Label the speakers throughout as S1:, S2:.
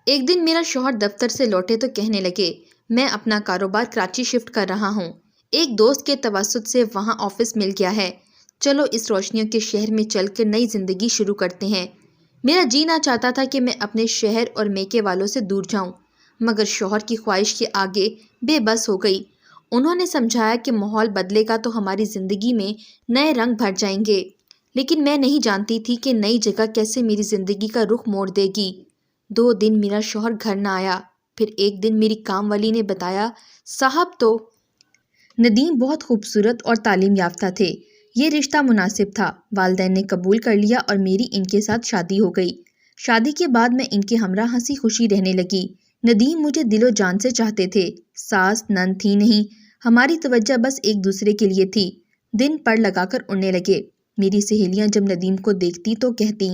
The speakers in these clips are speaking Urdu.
S1: ایک دن میرا شوہر دفتر سے لوٹے تو کہنے لگے، میں اپنا کاروبار کراچی شفٹ کر رہا ہوں۔ ایک دوست کے توسط سے وہاں آفس مل گیا ہے۔ چلو اس روشنیوں کے شہر میں چل کر نئی زندگی شروع کرتے ہیں۔ میرا جی نہ چاہتا تھا کہ میں اپنے شہر اور میکے والوں سے دور جاؤں، مگر شوہر کی خواہش کے آگے بے بس ہو گئی۔ انہوں نے سمجھایا کہ ماحول بدلے گا تو ہماری زندگی میں نئے رنگ بھر جائیں گے، لیکن میں نہیں جانتی تھی کہ نئی جگہ کیسے میری زندگی کا رخ موڑ دے گی۔ 2 دن میرا شوہر گھر نہ آیا۔ پھر ایک دن میری کام والی نے بتایا، صاحب تو ندیم بہت خوبصورت اور تعلیم یافتہ تھے، یہ رشتہ مناسب تھا۔ والدین نے قبول کر لیا اور میری ان کے ساتھ شادی ہو گئی۔ شادی کے بعد میں ان کے ہمراہ ہنسی خوشی رہنے لگی۔ ندیم مجھے دل و جان سے چاہتے تھے، ساس نند تھی نہیں، ہماری توجہ بس ایک دوسرے کے لیے تھی۔ دن پڑ لگا کر اڑنے لگے۔ میری سہیلیاں جب ندیم کو دیکھتی تو کہتی،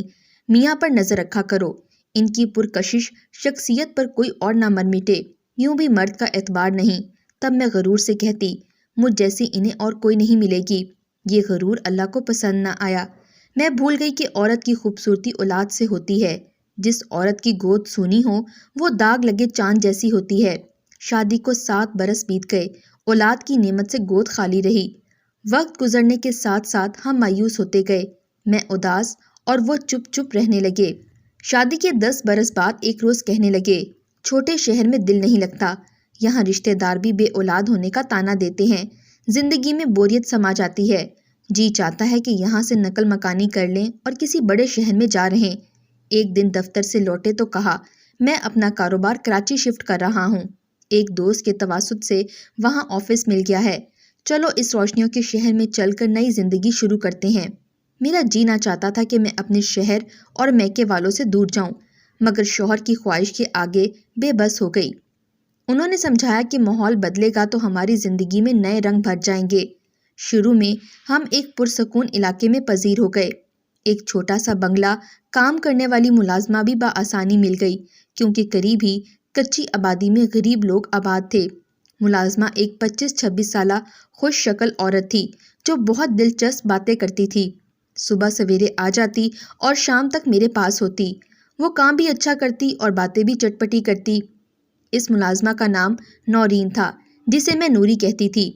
S1: میاں پر نظر رکھا کرو، ان کی پرکشش شخصیت پر کوئی اور نہ مر مٹے، یوں بھی مرد کا اعتبار نہیں۔ تب میں غرور سے کہتی، مجھ جیسی انہیں اور کوئی نہیں ملے گی۔ یہ غرور اللہ کو پسند نہ آیا۔ میں بھول گئی کہ عورت کی خوبصورتی اولاد سے ہوتی ہے۔ جس عورت کی گود سونی ہو وہ داغ لگے چاند جیسی ہوتی ہے۔ شادی کو 7 برس بیت گئے، اولاد کی نعمت سے گود خالی رہی۔ وقت گزرنے کے ساتھ ساتھ ہم مایوس ہوتے گئے، میں اداس اور وہ چپ چپ رہنے لگے۔ شادی کے 10 برس بعد ایک روز کہنے لگے، چھوٹے شہر میں دل نہیں لگتا، یہاں رشتہ دار بھی بے اولاد ہونے کا طعنہ دیتے ہیں، زندگی میں بوریت سما جاتی ہے، جی چاہتا ہے کہ یہاں سے نقل مکانی کر لیں اور کسی بڑے شہر میں جا رہیں۔ ایک دن دفتر سے لوٹے تو کہا، میں اپنا کاروبار کراچی شفٹ کر رہا ہوں۔ ایک دوست کے توسط سے وہاں آفس مل گیا ہے۔ چلو اس روشنیوں کے شہر میں چل کر نئی زندگی شروع کرتے ہیں۔ میرا جی نہ چاہتا تھا کہ میں اپنے شہر اور میکے والوں سے دور جاؤں، مگر شوہر کی خواہش کے آگے بے بس ہو گئی۔ انہوں نے سمجھایا کہ ماحول بدلے گا تو ہماری زندگی میں نئے رنگ بھر جائیں گے۔ شروع میں ہم ایک پرسکون علاقے میں پذیر ہو گئے۔ ایک چھوٹا سا بنگلہ، کام کرنے والی ملازمہ بھی بآسانی مل گئی، کیونکہ قریب ہی کچی آبادی میں غریب لوگ آباد تھے۔ ملازمہ ایک 25-26 سالہ خوش شکل عورت تھی جو بہت دلچسپ باتیں کرتی تھی۔ صبح سویرے آ جاتی اور شام تک میرے پاس ہوتی۔ وہ کام بھی اچھا کرتی اور باتیں بھی چٹپٹی کرتی۔ اس ملازمہ کا نام نورین تھا، جسے میں نوری کہتی تھی۔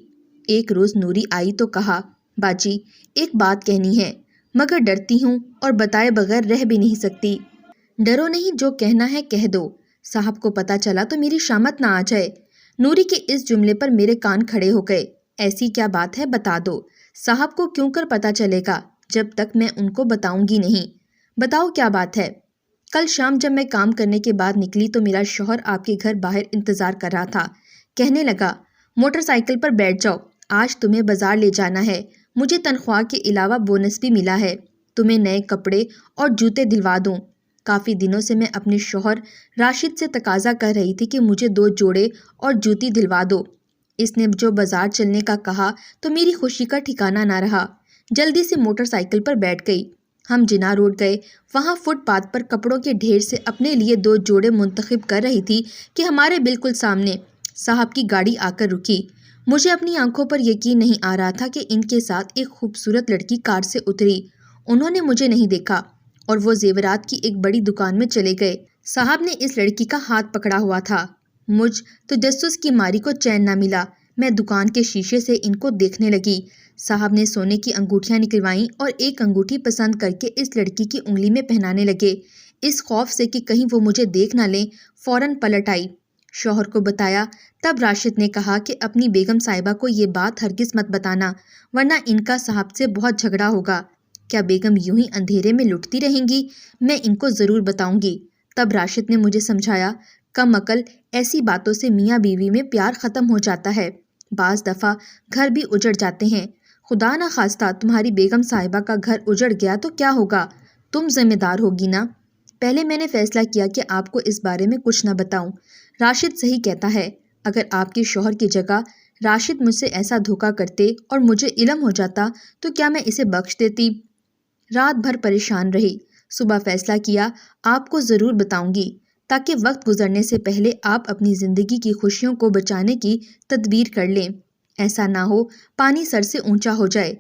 S1: ایک روز نوری آئی تو کہا، باجی ایک بات کہنی ہے، مگر ڈرتی ہوں اور بتائے بغیر رہ بھی نہیں سکتی۔ ڈرو نہیں، جو کہنا ہے کہہ دو، صاحب کو پتہ چلا تو میری شامت نہ آ جائے۔ نوری کے اس جملے پر میرے کان کھڑے ہو گئے۔ ایسی کیا بات ہے بتا دو، صاحب کو کیوں کر پتہ چلے گا جب تک میں ان کو بتاؤں گی نہیں۔ بتاؤ کیا بات ہے؟ کل شام جب میں کام کرنے کے بعد نکلی تو میرا شوہر آپ کے گھر باہر انتظار کر رہا تھا۔ کہنے لگا، موٹر سائیکل پر بیٹھ جاؤ، آج تمہیں بازار لے جانا ہے، مجھے تنخواہ کے علاوہ بونس بھی ملا ہے، تمہیں نئے کپڑے اور جوتے دلوا دوں۔ کافی دنوں سے میں اپنے شوہر راشد سے تقاضا کر رہی تھی کہ مجھے 2 جوڑے اور جوتی دلوا دو۔ اس نے جو بازار چلنے کا کہا تو میری خوشی کا ٹھکانہ نہ رہا۔ جلدی سے موٹر سائیکل پر بیٹھ گئی۔ ہم جناح روڈ گئے۔ وہاں فٹ پاتھ پر کپڑوں کے ڈھیر سے اپنے لیے 2 جوڑے منتخب کر رہی تھی کہ ہمارے بالکل سامنے صاحب کی گاڑی آ کر رکی۔ مجھے اپنی آنکھوں پر یقین نہیں آ رہا تھا کہ ان کے ساتھ ایک خوبصورت لڑکی کار سے اتری۔ انہوں نے مجھے نہیں دیکھا اور وہ زیورات کی ایک بڑی دکان میں چلے گئے۔ صاحب نے اس لڑکی کا ہاتھ پکڑا ہوا تھا۔ مجھ تجسس کی ماری کو چین نہ ملا۔ میں دکان کے شیشے سے ان کو دیکھنے لگی۔ صاحب نے سونے کی انگوٹھیاں نکلوائیں اور ایک انگوٹھی پسند کر کے اس لڑکی کی انگلی میں پہنانے لگے۔ اس خوف سے کہ کہیں وہ مجھے دیکھ نہ لیں، فوراً پلٹ آئی۔ شوہر کو بتایا۔ تب راشد نے کہا کہ اپنی بیگم صاحبہ کو یہ بات ہرگز مت بتانا، ورنہ ان کا صاحب سے بہت جھگڑا ہوگا۔ کیا بیگم یوں ہی اندھیرے میں لٹتی رہیں گی؟ میں ان کو ضرور بتاؤں گی۔ تب راشد نے مجھے سمجھایا، کم عقل، ایسی باتوں سے میاں بیوی میں پیار ختم ہو جاتا ہے، بعض دفعہ گھر بھی اجڑ جاتے ہیں۔ خدا نہ خواستہ تمہاری بیگم صاحبہ کا گھر اجڑ گیا تو کیا ہوگا؟ تم ذمہ دار ہوگی نا۔ پہلے میں نے فیصلہ کیا کہ آپ کو اس بارے میں کچھ نہ بتاؤں۔ راشد صحیح کہتا ہے، اگر آپ کے شوہر کی جگہ راشد مجھ سے ایسا دھوکہ کرتے اور مجھے علم ہو جاتا تو کیا میں اسے بخش دیتی؟ رات بھر پریشان رہی۔ صبح فیصلہ کیا، آپ کو ضرور بتاؤں گی، تاکہ وقت گزرنے سے پہلے آپ اپنی زندگی کی خوشیوں کو بچانے کی تدبیر کر لیں۔ ایسا نہ ہو پانی سر سے اونچا ہو جائے۔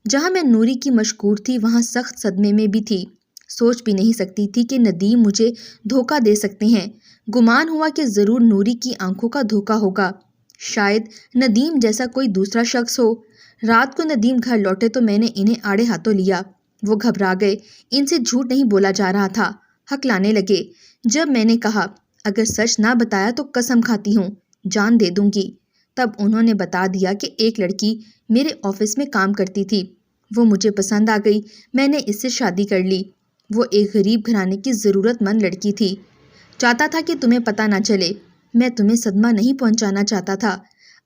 S1: جہاں میں نوری کی مشکور تھی وہاں سخت صدمے میں بھی تھی۔ سوچ بھی نہیں سکتی تھی کہ ندیم مجھے دھوکہ دے سکتے ہیں۔ گمان ہوا کہ ضرور نوری کی آنکھوں کا دھوکہ ہوگا، شاید ندیم جیسا کوئی دوسرا شخص ہو۔ رات کو ندیم گھر لوٹے تو میں نے انہیں آڑے ہاتھوں لیا۔ وہ گھبرا گئے، ان سے جھوٹ نہیں بولا جا رہا تھا، ہکلانے لگے۔ جب میں نے کہا اگر سچ نہ بتایا تو قسم کھاتی ہوں جان دے دوں گی، تب انہوں نے بتا دیا کہ ایک لڑکی میرے آفس میں کام کرتی تھی، وہ مجھے پسند آ گئی، میں نے اس سے شادی کر لی۔ وہ ایک غریب گھرانے کی ضرورت مند لڑکی تھی، چاہتا تھا کہ تمہیں پتہ نہ چلے، میں تمہیں صدمہ نہیں پہنچانا چاہتا تھا۔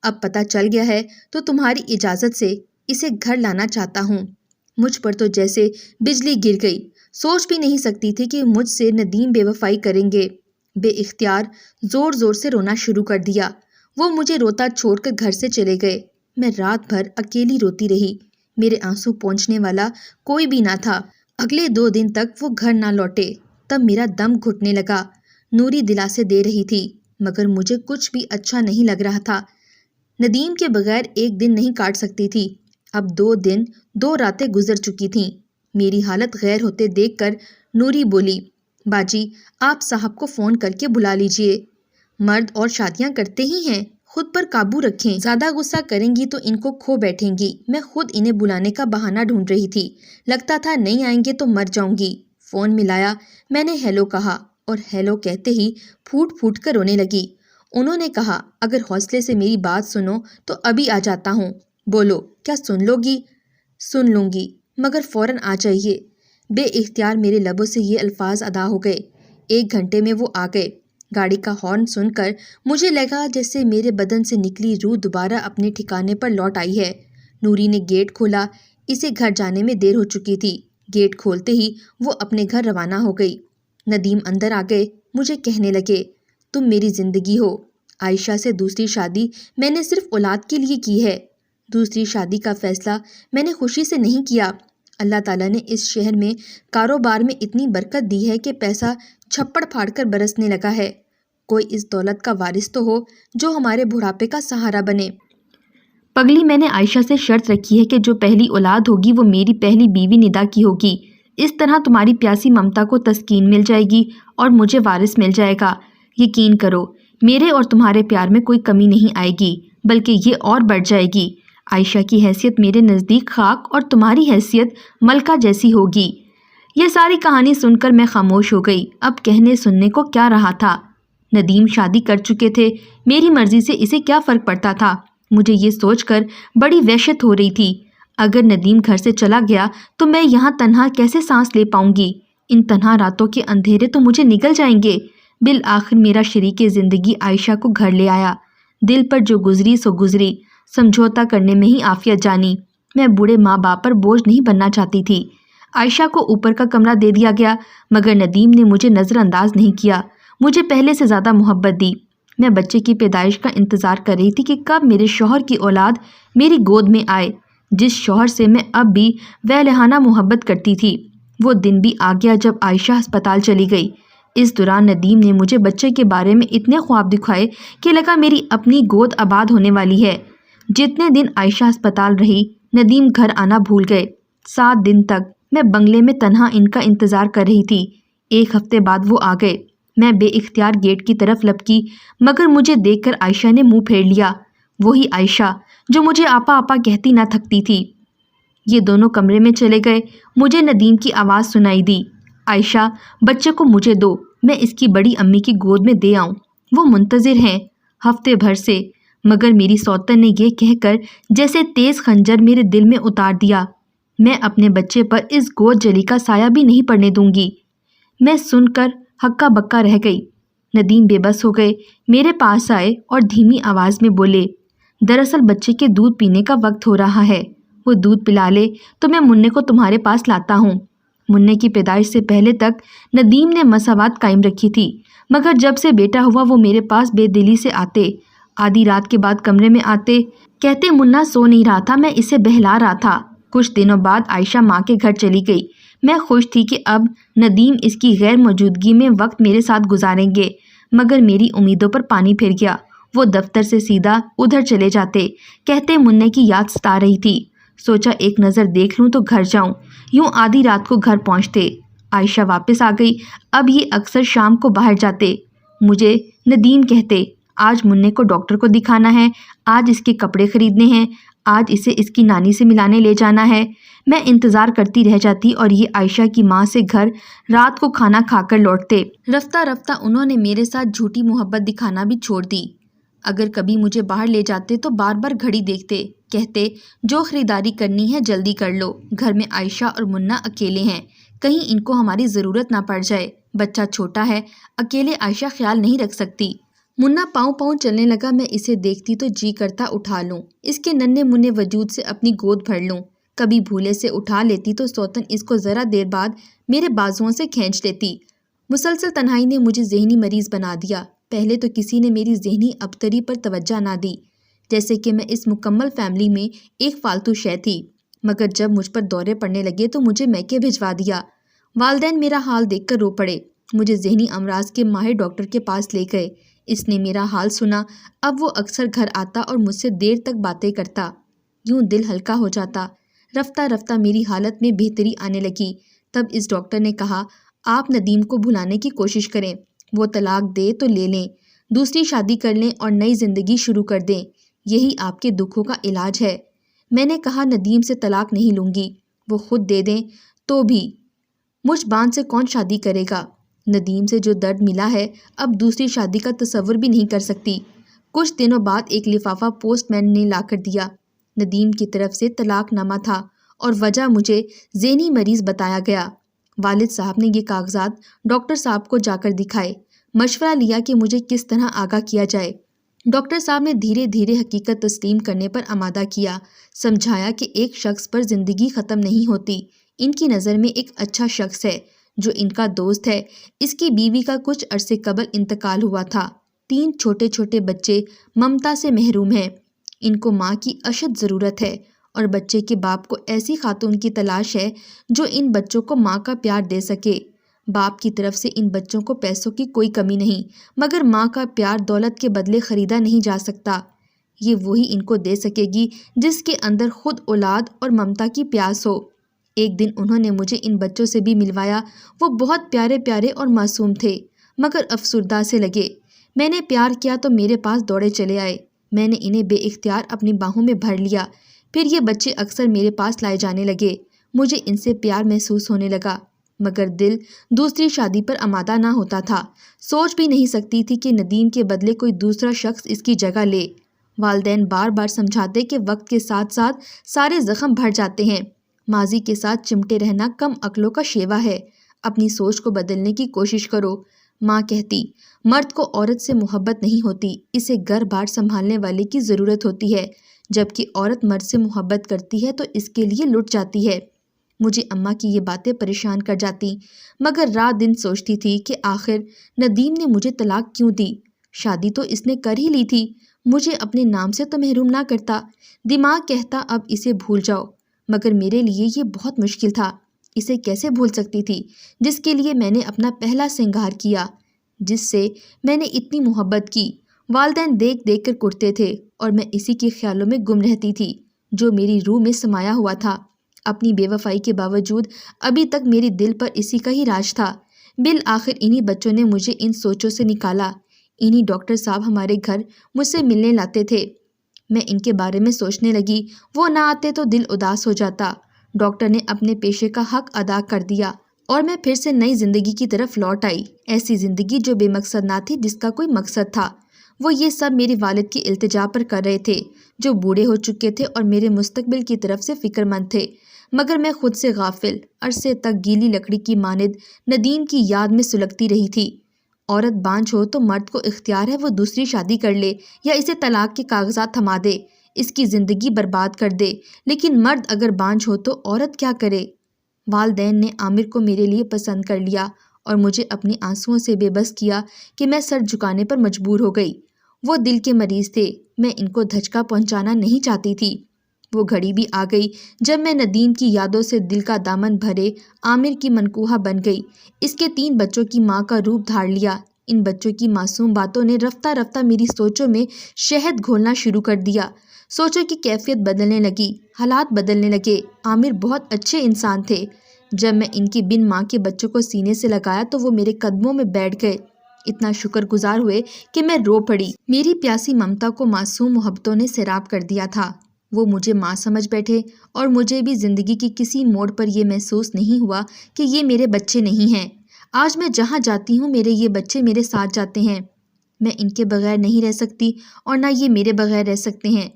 S1: اب پتہ چل گیا ہے تو تمہاری اجازت سے اسے گھر لانا چاہتا ہوں۔ مجھ پر تو جیسے بجلی گر گئی، سوچ بھی نہیں سکتی تھی کہ مجھ سے ندیم بے وفائی کریں گے۔ بے اختیار زور زور سے رونا شروع کر دیا۔ وہ مجھے روتا چھوڑ کر گھر سے چلے گئے۔ میں رات بھر اکیلی روتی رہی، میرے آنسو پہنچنے والا کوئی بھی نہ تھا۔ اگلے 2 دن تک وہ گھر نہ لوٹے، تب میرا دم گھٹنے لگا۔ نوری دلاسے دے رہی تھی مگر مجھے کچھ بھی اچھا نہیں لگ رہا تھا۔ ندیم کے بغیر ایک دن نہیں کاٹ سکتی تھی۔ اب 2 دن 2 راتیں گزر چکی تھیں۔ میری حالت غیر ہوتے دیکھ کر نوری بولی، باجی آپ صاحب کو فون کر کے بلا لیجئے۔ مرد اور شادیاں کرتے ہی ہیں، خود پر قابو رکھیں، زیادہ غصہ کریں گی تو ان کو کھو بیٹھیں گی۔ میں خود انہیں بلانے کا بہانہ ڈھونڈ رہی تھی، لگتا تھا نہیں آئیں گے تو مر جاؤں گی۔ فون ملایا، میں نے ہیلو کہا اور ہیلو کہتے ہی پھوٹ پھوٹ کر رونے لگی۔ انہوں نے کہا اگر حوصلے سے میری بات سنو تو ابھی آ جاتا ہوں۔ بولو کیا سن لو گی؟ سن لوں گی مگر فوراً آ جائیے۔ بے اختیار میرے لبوں سے یہ الفاظ ادا ہو گئے۔ 1 گھنٹے میں وہ آ گئے۔ گاڑی کا ہارن سن کر مجھے لگا جیسے میرے بدن سے نکلی روح دوبارہ اپنے ٹھکانے پر لوٹ آئی ہے۔ نوری نے گیٹ کھولا، اسے گھر جانے میں دیر ہو چکی تھی۔ گیٹ کھولتے ہی وہ اپنے گھر روانہ ہو گئی۔ ندیم اندر آ گئے، مجھے کہنے لگے تم میری زندگی ہو۔ عائشہ سے دوسری شادی میں نے صرف اولاد کے لیے کی ہے۔ دوسری شادی کا فیصلہ میں نے خوشی سے نہیں کیا۔ اللہ تعالیٰ نے اس شہر میں کاروبار میں اتنی برکت دی ہے کہ پیسہ چھپڑ پھاڑ کر برسنے لگا ہے۔ کوئی اس دولت کا وارث تو ہو جو ہمارے بڑھاپے کا سہارا بنے۔ پگلی میں نے عائشہ سے شرط رکھی ہے کہ جو پہلی اولاد ہوگی وہ میری پہلی بیوی ندا کی ہوگی۔ اس طرح تمہاری پیاسی ممتا کو تسکین مل جائے گی اور مجھے وارث مل جائے گا۔ یقین کرو میرے اور تمہارے پیار میں کوئی کمی نہیں آئے گی بلکہ یہ اور بڑھ جائے گی۔ عائشہ کی حیثیت میرے نزدیک خاک اور تمہاری حیثیت ملکہ جیسی ہوگی۔ یہ ساری کہانی سن کر میں خاموش ہو گئی۔ اب کہنے سننے کو کیا رہا تھا؟ ندیم شادی کر چکے تھے، میری مرضی سے اسے کیا فرق پڑتا تھا؟ مجھے یہ سوچ کر بڑی وحشت ہو رہی تھی۔ اگر ندیم گھر سے چلا گیا تو میں یہاں تنہا کیسے سانس لے پاؤں گی؟ ان تنہا راتوں کے اندھیرے تو مجھے نگل جائیں گے۔ بالآخر میرا شریک زندگی عائشہ کو گھر لے آیا۔ دل پر جو گزری سو گزری، سمجھوتا کرنے میں ہی عافیت جانی۔ میں بوڑھے ماں باپ پر بوجھ نہیں بننا چاہتی تھی۔ عائشہ کو اوپر کا کمرہ دے دیا گیا مگر ندیم نے مجھے نظر انداز نہیں کیا، مجھے پہلے سے زیادہ محبت دی۔ میں بچے کی پیدائش کا انتظار کر رہی تھی کہ کب میرے شوہر کی اولاد میری گود میں آئے، جس شوہر سے میں اب بھی ویلہانہ محبت کرتی تھی۔ وہ دن بھی آ گیا جب عائشہ ہسپتال چلی گئی۔ اس دوران ندیم نے مجھے بچے کے بارے میں اتنے خواب دکھائے کہ لگا میری اپنی گود آباد ہونے والی ہے۔ جتنے دن عائشہ ہسپتال رہی ندیم گھر آنا بھول گئے۔ 7 دن تک میں بنگلے میں تنہا ان کا انتظار کر رہی تھی۔ 1 ہفتے بعد وہ آ گئے۔ میں بے اختیار گیٹ کی طرف لپکی مگر مجھے دیکھ کر عائشہ نے منہ پھیر لیا، وہی عائشہ جو مجھے آپا آپا کہتی نہ تھکتی تھی۔ یہ دونوں کمرے میں چلے گئے۔ مجھے ندیم کی آواز سنائی دی، عائشہ بچے کو مجھے دو، میں اس کی بڑی امی کی گود میں دے آؤں، وہ منتظر ہیں ہفتے بھر سے۔ مگر میری سوتن نے یہ کہہ کر جیسے تیز خنجر میرے دل میں اتار دیا، میں اپنے بچے پر اس گود جلی کا سایہ بھی نہیں پڑنے دوں گی۔ میں سن کر ہکا بکا رہ گئی۔ ندیم بے بس ہو گئے، میرے پاس آئے اور دھیمی آواز میں بولے، دراصل بچے کے دودھ پینے کا وقت ہو رہا ہے، وہ دودھ پلا لے تو میں منع کو تمہارے پاس لاتا ہوں۔ منع کی پیدائش سے پہلے تک ندیم نے مساوات قائم رکھی تھی مگر جب سے بیٹا ہوا وہ میرے پاس بے دلی سے آتے، آدھی رات کے بعد کمرے میں آتے، کہتے منع سو نہیں رہا تھا، میں اسے بہلا رہا تھا۔ کچھ دنوں بعد عائشہ ماں کے گھر چلی گئی۔ میں خوش تھی کہ اب ندیم اس کی غیر موجودگی میں وقت میرے ساتھ گزاریں گے مگر میری امیدوں پر پانی پھر گیا۔ وہ دفتر سے سیدھا ادھر چلے جاتے، کہتے منع کی یاد ستا رہی تھی۔ سوچا ایک نظر دیکھ لوں تو گھر جاؤں، یوں آدھی رات کو گھر پہنچتے۔ عائشہ واپس آ گئی۔ اب یہ اکثر شام کو باہر جاتے، مجھے ندیم کہتے، آج منع کو ڈاکٹر کو دکھانا ہے، آج اس کے کپڑے خریدنے ہیں، آج اسے اس کی نانی سے ملانے لے جانا ہے۔ میں انتظار کرتی رہ جاتی اور یہ عائشہ کی ماں سے گھر رات کو کھانا کھا کر لوٹتے۔ رفتہ رفتہ انہوں نے میرے ساتھ جھوٹی محبت دکھانا بھی چھوڑ دی۔ اگر کبھی مجھے باہر لے جاتے تو بار بار گھڑی دیکھتے، کہتے جو خریداری کرنی ہے جلدی کر لو، گھر میں عائشہ اور منع اکیلے ہیں، کہیں ان کو ہماری ضرورت نہ پڑ جائے، بچہ چھوٹا ہے، اکیلے عائشہ خیال نہیں رکھ سکتی۔ منع پاؤں پاؤں چلنے لگا، میں اسے دیکھتی تو جی کرتا اٹھا لوں، اس کے ننھے منھے وجود سے اپنی گود بھر لوں۔ کبھی بھولے سے اٹھا لیتی تو سوتن اس کو ذرا دیر بعد میرے بازوؤں سے کھینچ لیتی۔ مسلسل تنہائی نے مجھے ذہنی مریض بنا دیا۔ پہلے تو کسی نے میری ذہنی ابتری پر توجہ نہ دی، جیسے کہ میں اس مکمل فیملی میں ایک فالتو شے تھی، مگر جب مجھ پر دورے پڑنے لگے تو مجھے میکے بھجوا دیا۔ والدین میرا حال دیکھ کر رو پڑے، مجھے ذہنی امراض کے ماہر ڈاکٹر کے پاس لے گئے۔ اس نے میرا حال سنا، اب وہ اکثر گھر آتا اور مجھ سے دیر تک باتیں کرتا، یوں دل ہلکا ہو جاتا۔ رفتہ رفتہ میری حالت میں بہتری آنے لگی۔ تب اس ڈاکٹر نے کہا، آپ ندیم کو بھلانے کی کوشش کریں، وہ طلاق دے تو لے لیں، دوسری شادی کر لیں اور نئی زندگی شروع کر دیں، یہی آپ کے دکھوں کا علاج ہے۔ میں نے کہا ندیم سے طلاق نہیں لوں گی، وہ خود دے دیں تو بھی مجھ بان سے کون شادی کرے گا؟ ندیم سے جو درد ملا ہے اب دوسری شادی کا تصور بھی نہیں کر سکتی۔ کچھ دنوں بعد ایک لفافہ پوسٹ مین نے لا کر دیا، ندیم کی طرف سے طلاق نامہ تھا اور وجہ مجھے ذہنی مریض بتایا گیا۔ والد صاحب نے یہ کاغذات ڈاکٹر صاحب کو جا کر دکھائے، مشورہ لیا کہ مجھے کس طرح آگاہ کیا جائے۔ ڈاکٹر صاحب نے دھیرے دھیرے حقیقت تسلیم کرنے پر آمادہ کیا، سمجھایا کہ ایک شخص پر زندگی ختم نہیں ہوتی، ان کی نظر میں ایک اچھا شخص ہے جو ان کا دوست ہے، اس کی بیوی کا کچھ عرصے قبل انتقال ہوا تھا، 3 چھوٹے چھوٹے بچے ممتا سے محروم ہیں، ان کو ماں کی اشد ضرورت ہے اور بچے کے باپ کو ایسی خاتون کی تلاش ہے جو ان بچوں کو ماں کا پیار دے سکے۔ باپ کی طرف سے ان بچوں کو پیسوں کی کوئی کمی نہیں، مگر ماں کا پیار دولت کے بدلے خریدا نہیں جا سکتا، یہ وہی ان کو دے سکے گی جس کے اندر خود اولاد اور ممتا کی پیاس ہو۔ ایک دن انہوں نے مجھے ان بچوں سے بھی ملوایا، وہ بہت پیارے پیارے اور معصوم تھے، مگر افسردہ سے لگے۔ میں نے پیار کیا تو میرے پاس دوڑے چلے آئے، میں نے انہیں بے اختیار اپنی باہوں میں بھر لیا، پھر یہ بچے اکثر میرے پاس لائے جانے لگے، مجھے ان سے پیار محسوس ہونے لگا، مگر دل دوسری شادی پر آمادہ نہ ہوتا تھا، سوچ بھی نہیں سکتی تھی کہ ندیم کے بدلے کوئی دوسرا شخص اس کی جگہ لے۔ والدین بار بار سمجھاتے کہ وقت کے ساتھ ساتھ سارے زخم بھر جاتے ہیں، ماضی کے ساتھ چمٹے رہنا کم عقلوں کا شیوا ہے، اپنی سوچ کو بدلنے کی کوشش کرو۔ ماں کہتی، مرد کو عورت سے محبت نہیں ہوتی، اسے گھر بار سنبھالنے والے کی ضرورت ہوتی ہے، جبکہ عورت مرد سے محبت کرتی ہے تو اس کے لیے لٹ جاتی ہے۔ مجھے اماں کی یہ باتیں پریشان کر جاتی، مگر رات دن سوچتی تھی کہ آخر ندیم نے مجھے طلاق کیوں دی؟ شادی تو اس نے کر ہی لی تھی، مجھے اپنے نام سے تو محروم نہ کرتا۔ دماغ کہتا اب اسے بھول جاؤ، مگر میرے لیے یہ بہت مشکل تھا، اسے کیسے بھول سکتی تھی جس کے لیے میں نے اپنا پہلا سنگار کیا، جس سے میں نے اتنی محبت کی۔ والدین دیکھ دیکھ کر کٹتے تھے اور میں اسی کے خیالوں میں گم رہتی تھی جو میری روح میں سمایا ہوا تھا۔ اپنی بے وفائی کے باوجود ابھی تک میرے دل پر اسی کا ہی راج تھا۔ بالآخر انہی بچوں نے مجھے ان سوچوں سے نکالا، انہی ڈاکٹر صاحب ہمارے گھر مجھ سے ملنے لاتے تھے۔ میں ان کے بارے میں سوچنے لگی، وہ نہ آتے تو دل اداس ہو جاتا۔ ڈاکٹر نے اپنے پیشے کا حق ادا کر دیا اور میں پھر سے نئی زندگی کی طرف لوٹ آئی، ایسی زندگی جو بے مقصد نہ تھی، جس کا کوئی مقصد تھا۔ وہ یہ سب میرے والد کی التجا پر کر رہے تھے جو بوڑھے ہو چکے تھے اور میرے مستقبل کی طرف سے فکر مند تھے، مگر میں خود سے غافل، عرصے تک گیلی لکڑی کی مانند ندیم کی یاد میں سلگتی رہی تھی۔ عورت بانجھ ہو تو مرد کو اختیار ہے وہ دوسری شادی کر لے یا اسے طلاق کے کاغذات تھما دے، اس کی زندگی برباد کر دے، لیکن مرد اگر بانجھ ہو تو عورت کیا کرے؟ والدین نے عامر کو میرے لیے پسند کر لیا اور مجھے اپنے آنسوؤں سے بے بس کیا کہ میں سر جھکانے پر مجبور ہو گئی۔ وہ دل کے مریض تھے، میں ان کو دھچکا پہنچانا نہیں چاہتی تھی۔ وہ گھڑی بھی آ گئی جب میں ندیم کی یادوں سے دل کا دامن بھرے عامر کی منقوہ بن گئی، اس کے 3 بچوں کی ماں کا روپ دھار لیا۔ ان بچوں کی معصوم باتوں نے رفتہ رفتہ میری سوچوں میں شہد گھولنا شروع کر دیا، سوچوں کی کیفیت بدلنے لگی، حالات بدلنے لگے۔ عامر بہت اچھے انسان تھے، جب میں ان کی بن ماں کے بچوں کو سینے سے لگایا تو وہ میرے قدموں میں بیٹھ گئے، اتنا شکر گزار ہوئے کہ میں رو پڑی۔ میری پیاسی ممتا کو معصوم محبتوں نے سیراب کر دیا تھا۔ وہ مجھے ماں سمجھ بیٹھے اور مجھے بھی زندگی کی کسی موڑ پر یہ محسوس نہیں ہوا کہ یہ میرے بچے نہیں ہیں۔ آج میں جہاں جاتی ہوں میرے یہ بچے میرے ساتھ جاتے ہیں۔ میں ان کے بغیر نہیں رہ سکتی اور نہ یہ میرے بغیر رہ سکتے ہیں۔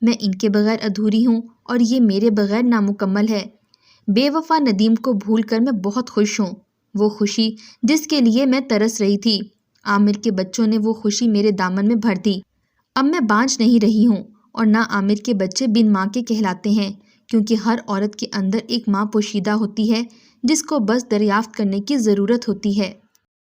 S1: میں ان کے بغیر ادھوری ہوں اور یہ میرے بغیر نامکمل ہے۔ بے وفا ندیم کو بھول کر میں بہت خوش ہوں، وہ خوشی جس کے لیے میں ترس رہی تھی۔ عامر کے بچوں نے وہ خوشی میرے دامن میں بھر دی۔ اب میں بانجھ نہیں رہی ہوں اور نہ عامر کے بچے بن ماں کے کہلاتے ہیں، کیونکہ ہر عورت کے اندر ایک ماں پوشیدہ ہوتی ہے جس کو بس دریافت کرنے کی ضرورت ہوتی ہے۔